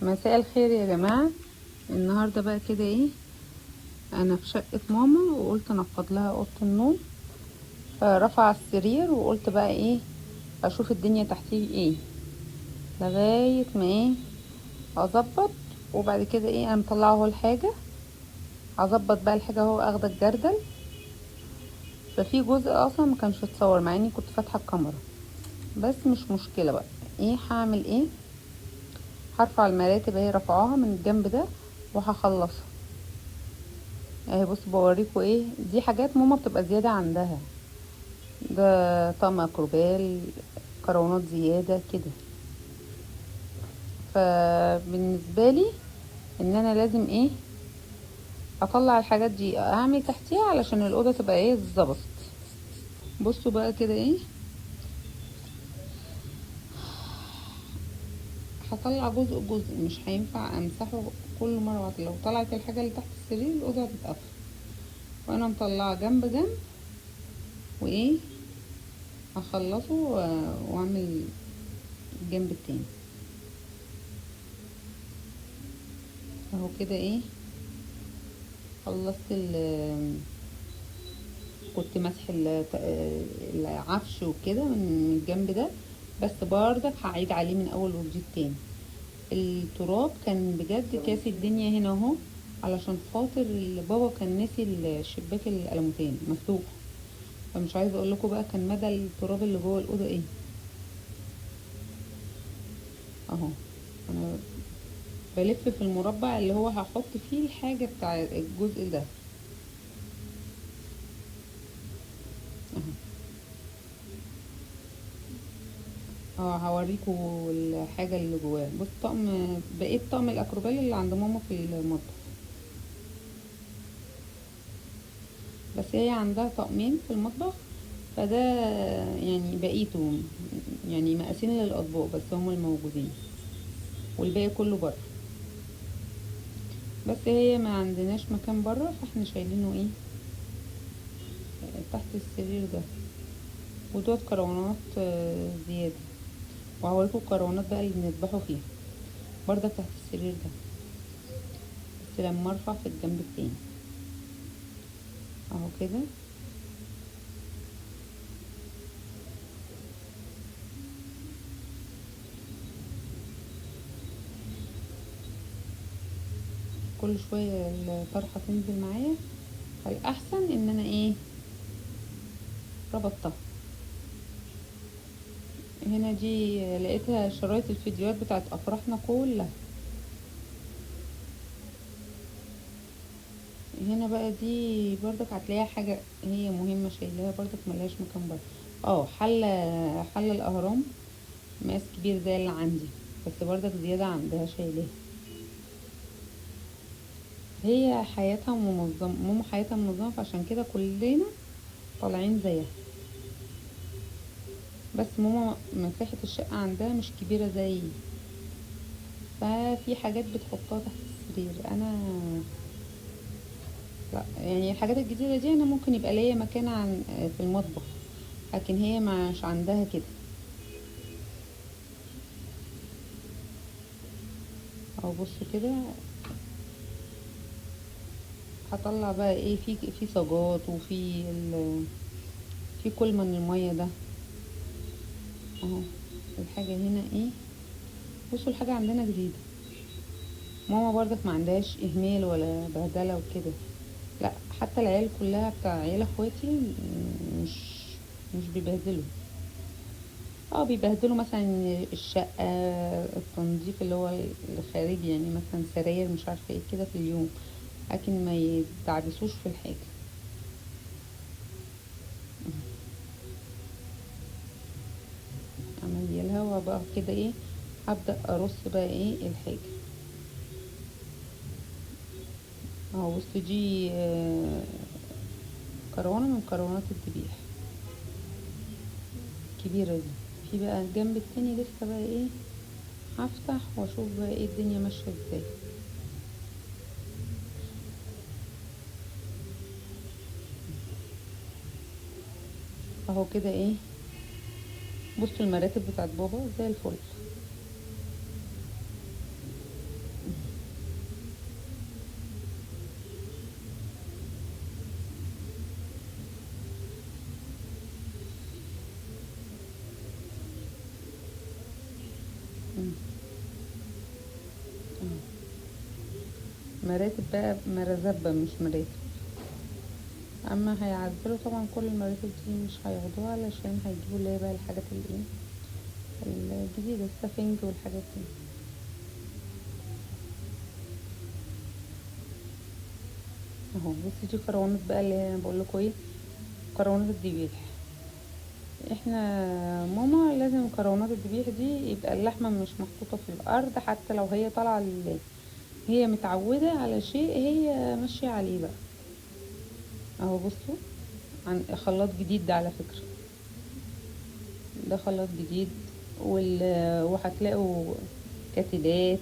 مساء الخير يا جماعة. النهاردة بقى كده انا في شقة ماما وقلت انفض لها اوضة النوم، فرفع السرير وقلت بقى اشوف الدنيا تحتيه لغاية ما اظبط. وبعد كده انا مطلعه اهو الحاجة، هظبط بقى الحاجة اهو، اخد الجردل. ففي جزء اصلا ما كانش اتصور مع اني كنت فاتحة الكاميرا، بس مش مشكلة بقى. هعمل هرفع المراتب اهي، رفعوها من الجنب ده وهخلصها اهي. بص بوريكوا دي حاجات ماما بتبقى زيادة عندها، ده طقم اكروبال، كرونات زيادة كده. فبالنسبة لي ان انا لازم اطلع الحاجات دي اعمل تحتيها علشان الاوضة تبقى ظبط. بصوا بقى كده هطلع جزء جزء، مش هينفع امسحه كل مرة واحدة. لو طلعت الحاجة اللي تحت السرير الاوضة هتتقفل. وانا مطلعة جنب جنب هخلصه واعمل الجنب التاني اهو كده. خلصت كنت مسح العفش وكده من الجنب ده، بس برضك هعيد عليه من اول وجديد تاني. التراب كان بجد كاسي الدنيا هنا اهو، علشان خاطر بابا كان ناسي الشباك الالموتاني مفتوح. فمش عايزه اقول لكم بقى كان مدى التراب اللي جوه الاوضه اهو. انا بلف في المربع اللي هو هحط فيه الحاجه بتاع الجزء ده اهو. اه هوريكوا الحاجة اللي جواه. بص بقيت طقم الاكروبال اللي عند ماما في المطبخ، بس هي عندها طقمين في المطبخ، فده يعني بقيته، يعني مقاسين للاطباق بس هم الموجودين، والباقي كله بره. بس هي ما عندناش مكان بره، فاحنا شايلينه تحت السرير ده. ودوت كرونات زيادة، وهوريكوا الكرونات بقى اللي بنذبحوا فيها برضه تحت السرير ده، بس لما ارفع في الجنب التاني اهو كده. كل شوية الطرحة تنزل معايا، فالأحسن إن أنا ربطتها. هنا دي لقيتها شرايط الفيديوهات بتاعت أفراحنا كلها. هنا بقى دي برضك هتلاقيها حاجة هي مهمة شايلاها برضك، ملهاش مكان بره. حلة الأهرام، مقاس كبير زي اللي عندي، بس برضك زيادة عندها شايلاها. هي حياتها منظمة، ماما حياتها منظمة، فعشان كده كلنا طالعين زيها. بس ماما مساحة الشقة عندها مش كبيرة زي، ففي حاجات بتحطها تحت السرير. انا لا، يعني الحاجات الجديدة دي انا ممكن يبقى ليا مكان عن في المطبخ، لكن هي مش عندها كده. او بصوا كده، هطلع بقى في صاجات، وفي في كل من المية ده اهو. الحاجة هنا بصوا الحاجة عندنا جديدة. ماما برضك ما عندهاش اهمال ولا بهدلة وكده، لا، حتى العيال كلها بتاع عيال اخواتي مش مش بيبهدلوا. اه بيبهدلوا مثلا الشقة، التنظيف اللي هو الخارجي، يعني مثلا سراير مش عارفة كده في اليوم، لكن ما يدعبسوش في الحاجة. اميلها وبقى كده هبدأ ارص بقى الحاجة اهو. بص دي كروانة من كروانات الذبيح كبيرة دي. في بقى الجنب التاني لسه بقى هفتح واشوف بقى الدنيا ماشية ازاي اهو كده. بصوا المراتب بتاعت بابا زي الفل. مراتب بقى، مرزبة مش مراتب. اما هيعزلوا طبعا كل المراتب دي مش هياخدوها، علشان هيجيبوا اللي هي بقى الحاجات الايه الجديدة، السفنج والحاجات دي. اهو بصي دي كروانات بقى اللي هي بقولكوا ايه، كروانات الذبيح. احنا ماما لازم كروانات الذبيح دي يبقى اللحمة مش محطوطة في الارض، حتى لو هي طالعة هي متعودة على شيء هي ماشية عليه بقى. اهو بصوا، عن خلاط جديد ده على فكرة، ده خلاط جديد. وهتلاقوا كاتلات.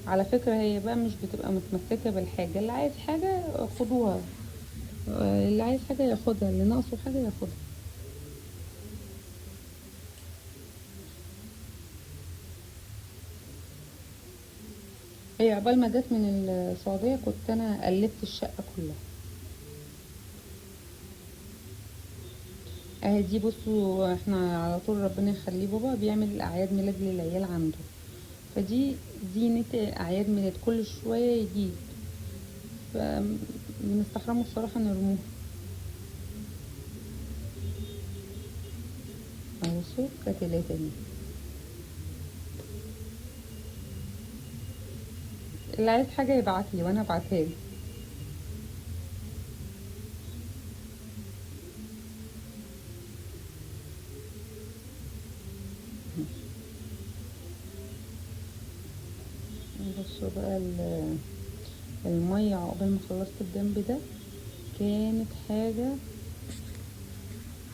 على فكرة هي بقى مش بتبقى متمسكة بالحاجة، اللي عايز حاجة خدوها، اللي عايز حاجة ياخدها، اللي ناقصه حاجة ياخدها. هي عقبال ما جت من السعودية كنت انا قلبت الشقة كلها. اهي دي بصوا، احنا على طول ربنا يخليه بابا بيعمل اعياد ميلاد للعيال عنده، فدي زينة اعياد ميلاد كل شوية يجيب، فبنستحرمه الصراحة نرموه. اهو بصوا كاتلات اهي، اللي عايز حاجة يبعتلي وانا ابعتها له. بصوا بقى المية عقبال ما خلصت الجنب ده كانت حاجة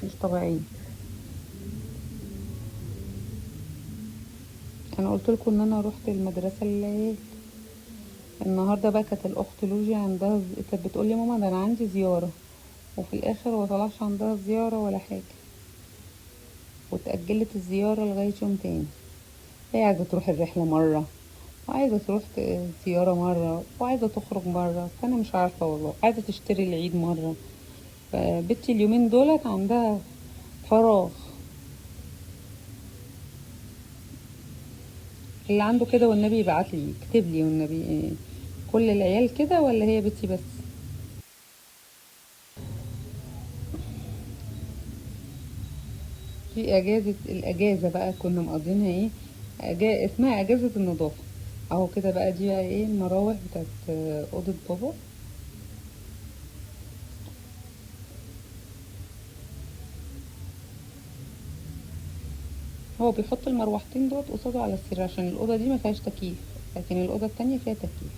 مش طبيعية. انا قلت لكم ان انا روحت المدرسة الليل النهاردة بقى، كانت الاخت لوجي عندها كانت بتقول لي ماما ده انا عندي زيارة، وفي الاخر ما طلعش عندها زيارة ولا حاجة، واتأجلت الزيارة لغاية يوم تاني. هي عايزة تروح الرحلة مرة، وعايزة تروح زيارة مرة، وعايزة تخرج مرة، فأنا مش عارفة والله، عايزة تشتري العيد مرة. فبنتي اليومين دولت عندها فراغ. اللي عنده كده والنبي يبعتلي يكتب لي والنبي إيه، كل العيال كده ولا هي بنتي بس؟ في اجازة الاجازة بقى كنا مقضينها ايه، اسمها اجازة النظافة. اهو كده بقى، دي بقى ايه المراوح بتاعت اوضة بابا. هو بيحط المروحتين دوت قصاده على السرير عشان الاوضة دي ما فيهاش تكييف، لكن الاوضة التانية فيها تكييف.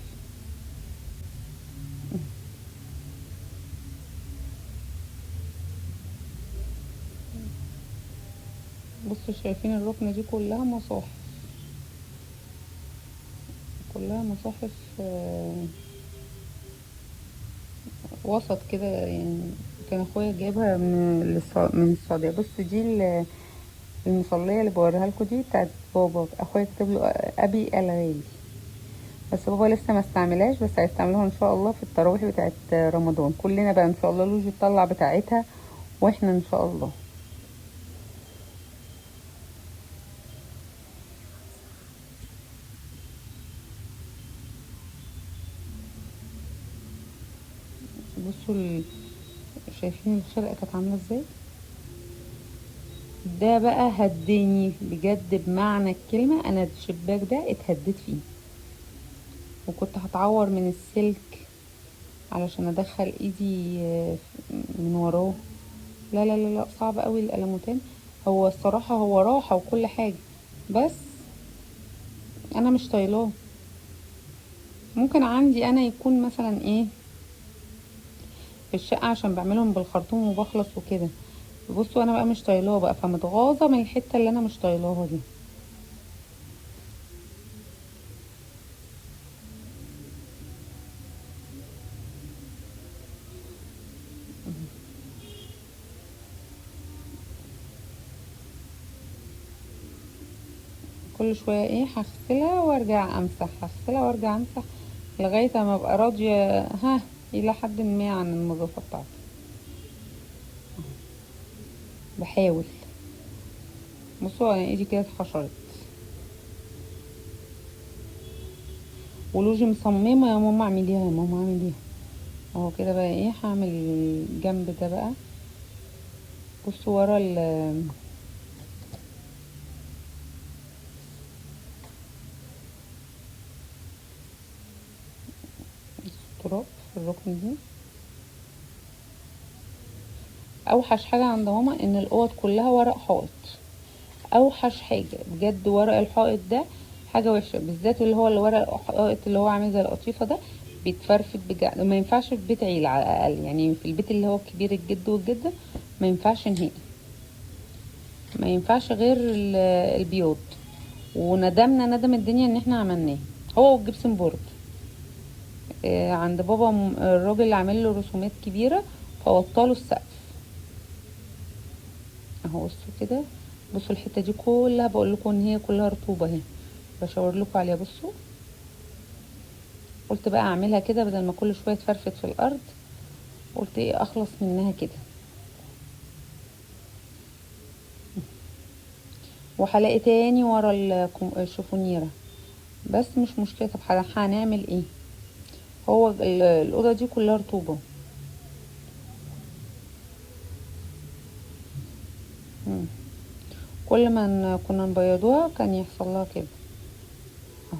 بصوا شايفين الركنة دي كلها مصاحف، كلها مصاحف وسط كده يعني. كان اخويا جايبها من السعودية. بص دي المصلية اللي بوريها لكم دي بتاعت بابا، اخويا كتب له ابي الغالي، بس بابا لسه ما استعملهاش، بس هيستعملوها ان شاء الله في التراويح بتاعت رمضان. كلنا بقى ان شاء الله لوجي تطلع بتاعتها، واحنا ان شاء الله. بصوا شايفين الخرقة كانت عاملة ازاي؟ ده بقى هدني بجد بمعنى الكلمة، انا الشباك ده اتهديت فيه، وكنت هتعور من السلك علشان ادخل ايدي من وراه. لا لا لا لا، صعب قوي الألموتان. هو الصراحة هو راحة وكل حاجة، بس انا مش طايلاه. ممكن عندي انا يكون مثلا ايه في الشقة عشان بعملهم بالخرطوم وبخلص وكده. بصوا انا بقى مش طايلاه بقى، فمتغاظة من الحتة اللي انا مش طايلاها دي. كل شوية ايه هغسلها وارجع امسح، هغسلها وارجع امسح، لغاية ما ابقى راضية ها الى حد ما عن النظافة بتاعتي. بحاول. بصوا انا ايدي كده اتحشرت. ولوجي مصممه يا ماما اعمليها، يا ماما اعمليها. اهو كده بقى ايه، هعمل الجنب ده بقى. بصوا ورا التراب في الركن دي. اوحش حاجه عند ماما ان الاوض كلها ورق حائط، اوحش حاجه بجد ورق الحائط ده حاجه وحشه، بالذات اللي هو الورق الحائط اللي هو عامل زي القطيفه ده، بيتفرفت بجد. ما ينفعش في بيت عيله على الاقل، يعني في البيت اللي هو كبير الجد والجده ما ينفعش نهائي، ما ينفعش غير البيوت. وندمنا ندم الدنيا ان احنا عملناه هو والجبسن بورد. عند بابا الراجل اللي عامل له رسومات كبيره فوطاله السقف. اهو بصوا كده، بصوا الحته دي كلها بقول لكم ان هي كلها رطوبه اهي، بشاور لكم عليها. بصوا قلت بقى اعملها كده بدل ما كل شويه تفرفت في الارض، قلت ايه اخلص منها كده. وهلاقي تاني ورا الشفونيره، بس مش مشكله. طب هنعمل ايه، هو الاوضه دي كلها رطوبه. مم. كل ما كنا نبيضوها كان يحصل لها كده. اهو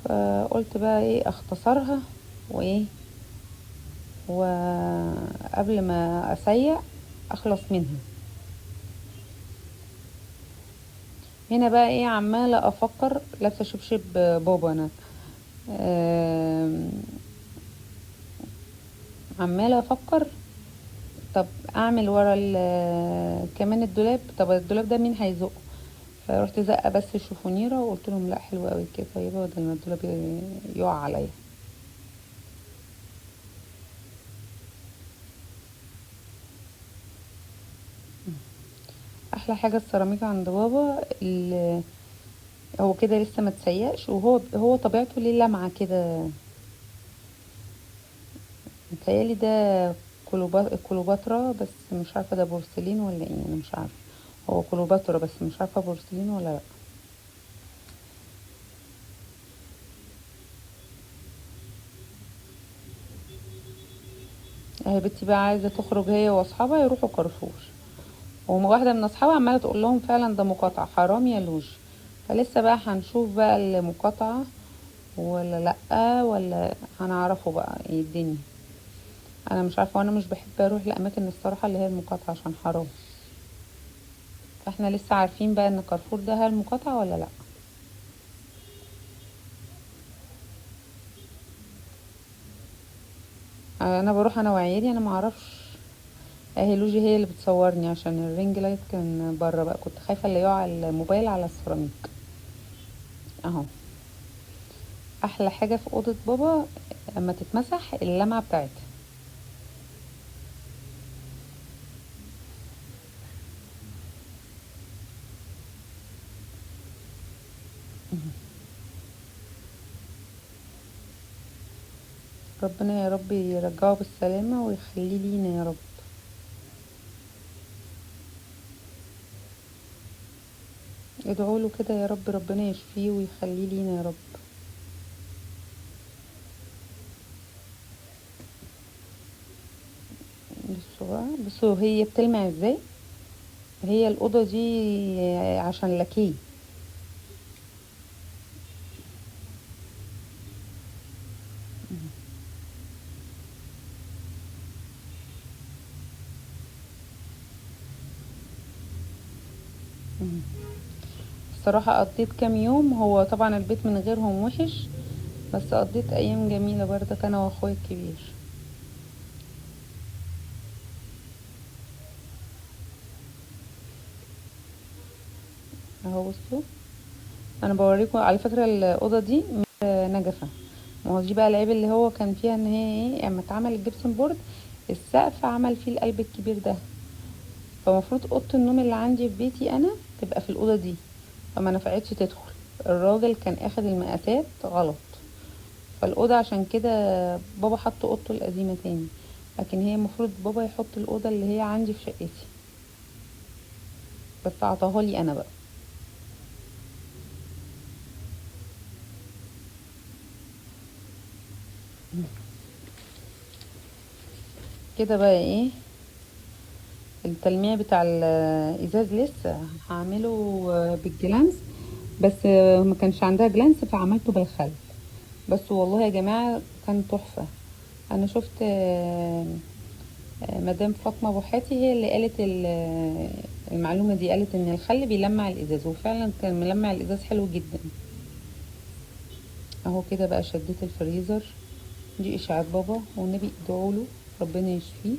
فقلت بقى ايه اختصرها وايه، وقبل ما اسيق اخلص منها. هنا بقى ايه عماله افكر، لابسه شبشب بابا انا. آم، عماله افكر طب اعمل ورا كمان الدولاب، طب الدولاب ده مين هيزقه؟ فرحت زقه بس الشوفونيره وقلت لهم لا حلوه قوي كده طيبه بدل ما الدولاب يقع عليا. احلى حاجه السيراميك عند بابا هو كده لسه ما تسيقش، وهو طبيعته ليه لمعه كده. متهيألي ده كليوباترا، بس مش عارفه ده بورسلين ولا ايه، انا مش عارفه. هو كليوباترا بس مش عارفه بورسلين ولا لا. اهي بنتي بقى عايزه تخرج هي واصحابها يروحوا كارفور، واحده من اصحابها عماله تقول لهم فعلا ده مقاطعه حرام يا لوج. فلسه بقى هنشوف بقى المقاطعه ولا لا، ولا هنعرفه بقى ايه الدنيا. انا مش عارفه، وانا مش بحب اروح الاماكن الصراحه اللي هي المقاطعه عشان حرام. فاحنا لسه عارفين بقى ان كارفور ده هي المقاطعه ولا لا. انا بروح انا وعيالي، انا ما اعرفش. اهي لوجي هي اللي بتصورني عشان الرينج لايت كان بره بقى، كنت خايفه اللي يقع الموبايل على السيراميك. اهو احلى حاجه في اوضه بابا اما تتمسح اللمعه بتاعتها. ربنا يا رب يرجعه بالسلامه ويخليه لينا يا رب. ادعوا له كده يا رب، ربنا يشفيه ويخليه لينا يا رب. بصوا بقى، بصوا هي بتلمع ازاي. هي الاوضه دي عشان لاكيه. الصراحه قضيت كام يوم، هو طبعا البيت من غيرهم وحش، بس قضيت ايام جميله برضك انا واخويا الكبير. اهو بصوا، انا بوريكم على فكره الاوضه دي نجفه. ما هو دي بقى العيب اللي هو كان فيها، ان هي ايه اما اتعمل الجبسن بورد السقف عمل فيه القلب الكبير ده. فمفروض اوضه النوم اللي عندي في بيتي انا تبقى في الاوضه دي، فما نفعتش تدخل. الراجل كان اخد المقاسات غلط، فالاوضه عشان كده بابا حط اوضته القديمه تاني. لكن هي المفروض بابا يحط الاوضه اللي هي عندي في شقتي، بس عطاها لي انا بقى. كده بقى ايه التلميع بتاع الازاز لسه هعمله بالجلانس، بس ما كانش عندها جلانس فعملته بالخل. بس والله يا جماعة كان تحفة. انا شفت مدام فاطمة ابو حاتي هي اللي قالت المعلومة دي، قالت ان الخل بيلمع الازاز، وفعلا كان ملمع الازاز حلو جدا. اهو كده بقى شديت الفريزر. دي اشاعات بابا والنبي ادعوا له ربنا يشفيه.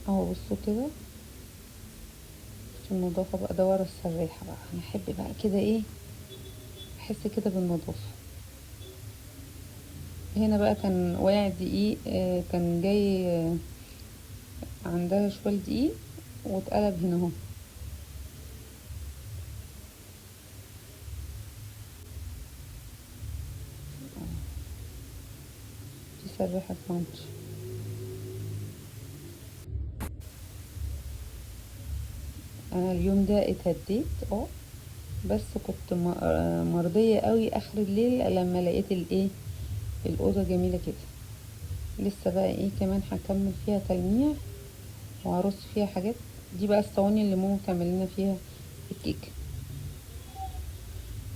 اهو بصوا كده في النظافة بقى، ده ورا السراحة بقى، انا احب بقى كده ايه، احس كده بالنظافة. هنا بقى كان واقع دقيق، كان جاي عندها شوية دقيق واتقلب هنا اهو. دي سراحة مامتي. انا اليوم ده اتهديت بس كنت مرضية قوي اخر الليل لما لقيت الايه الاوضة جميلة كده. لسه بقى ايه كمان هكمل فيها تلميع وهرص فيها حاجات. دي بقى الصواني اللي ماما بتعمل لنا فيها الكيكه.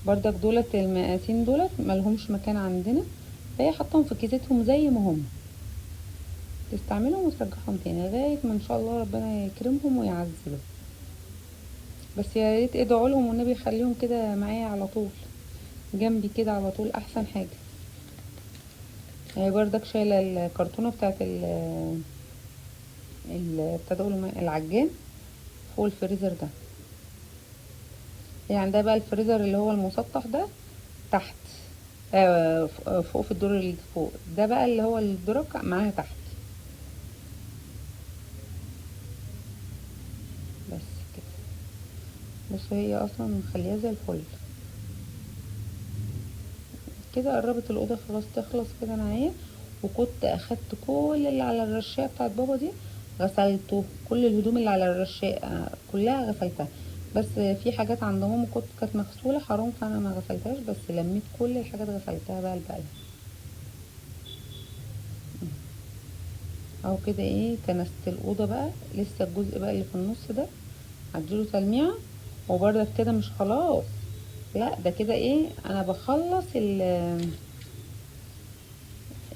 بردك دولت المقاسين دولت ملهمش مكان عندنا، فهي حطهم في كيستهم زي ما هم، تستعملهم وترجعهم تاني لغايه ما ان شاء الله ربنا يكرمهم ويعزلهم. بس يا ريت ادعوا لهم والنبي يخليهم كده معايا على طول، جنبي كده على طول احسن حاجه. هي بردك شايله الكرتونه بتاعت العجان فوق الفريزر ده. هي عندها بقى الفريزر اللي هو المسطح ده تحت، فوق في الدور اللي فوق ده بقى اللي هو الدرج معاها تحت. بس كده. بص هي اصلا مخليها زي الفل. كده قربت الاوضه خلاص تخلص كده معايا. وكنت اخدت كل اللي على الرشاقه بتاعت بابا دي غسلته، كل الهدوم اللي على الرشاقه كلها غسلتها. بس في حاجات عند ماما كانت مغسوله حرام فانا ما غسلتهاش، بس لميت كل الحاجات غسلتها بقى الباقي. او كده ايه كنست الاوضه بقى، لسه الجزء بقى اللي في النص ده هديله تلميعه. وبرده كده مش خلاص، لا ده كده ايه انا بخلص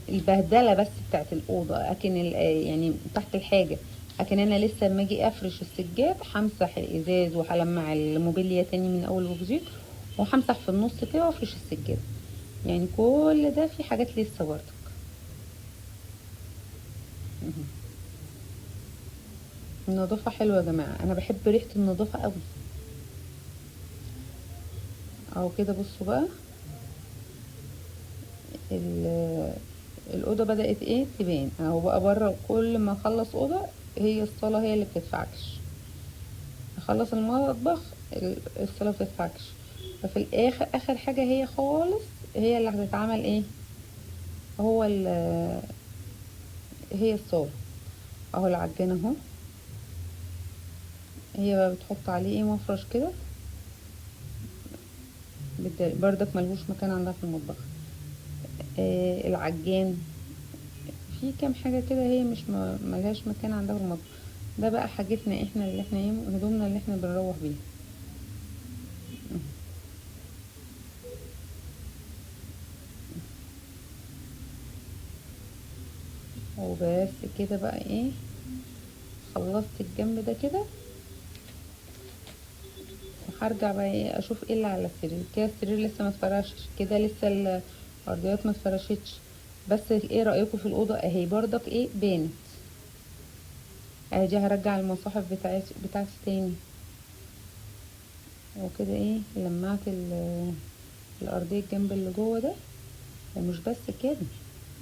البهدله بس بتاعت الاوضه، لكن يعني تحت الحاجه. لكن انا لسه اما اجي افرش السجاد همسح الازاز وهلمع الموبيليا تاني من اول وجديد، وهمسح في النص كده وافرش السجاد. يعني كل ده في حاجات لسه برضك. النظافه حلوه يا جماعه، انا بحب ريحه النظافه قوي. اهو كده بصوا بقى الاوضه بدات ايه تبان اهو بقى بره. كل ما اخلص اوضه هي الصاله هي اللي بتدفعكش، اخلص المطبخ الصاله بتدفعكش. ففي الاخر اخر حاجه هي خالص هي اللي هتتعمل ايه، هو هي الصاله. اهو العجان اهو، هي بقى بتحط عليه ايه مفرش كده بردك ملهوش مكان عندها في المطبخ. العجان في كام حاجه كده هي مش ملهاش مكان عندها في المطبخ. ده بقى حاجتنا احنا اللي احنا ايه هدومنا اللي احنا بنروح بيها. وبس كده بقى ايه خلصت الجنب ده كده. وهرجع بقى ايه اشوف ايه اللي على السرير. كده السرير لسه ما اتفرشش، كده لسه الارضيات ما اتفرشتش. بس ايه رايكم في الاوضه اهي بردك ايه بانت. اهي هرجع المصاحف بتاعتي تاني. وكده ايه لمعت الارضيه الجنب اللي جوه ده. ومش بس كده،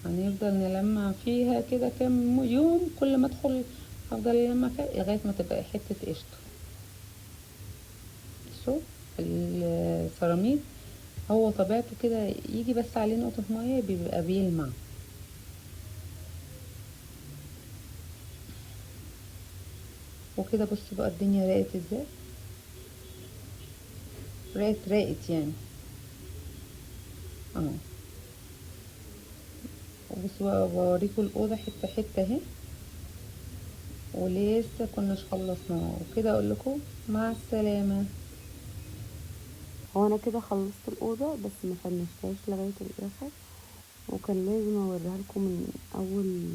هنفضل نلمع فيها كده كام يوم، كل ما ادخل هفضل المع فيها لغايه ما تبقى حته قشطه. بصوا السيراميك هو طبيعته كده يجي بس عليه نقطه ميه بيبقى بيلمع. وكده بصوا بقى الدنيا راقت ازاي. راقت يعني اهو. وبصوا بوريكم الاوضه حته حته اهي، ولسه كناش خلصنا وكده. اقول لكم مع السلامه. هو انا كده خلصت الاوضه بس ما فنشتهاش لغايه الاخر، وكان لازم اوريها لكم من اول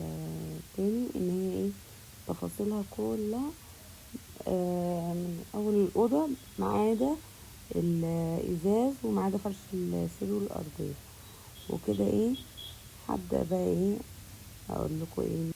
تاني ان هي ايه تفاصيلها كلها، من اول الاوضه ما عدا الازاز وما عدا فرش السرير والارضيه وكده. ايه هبدا بقى ايه اقول لكم ايه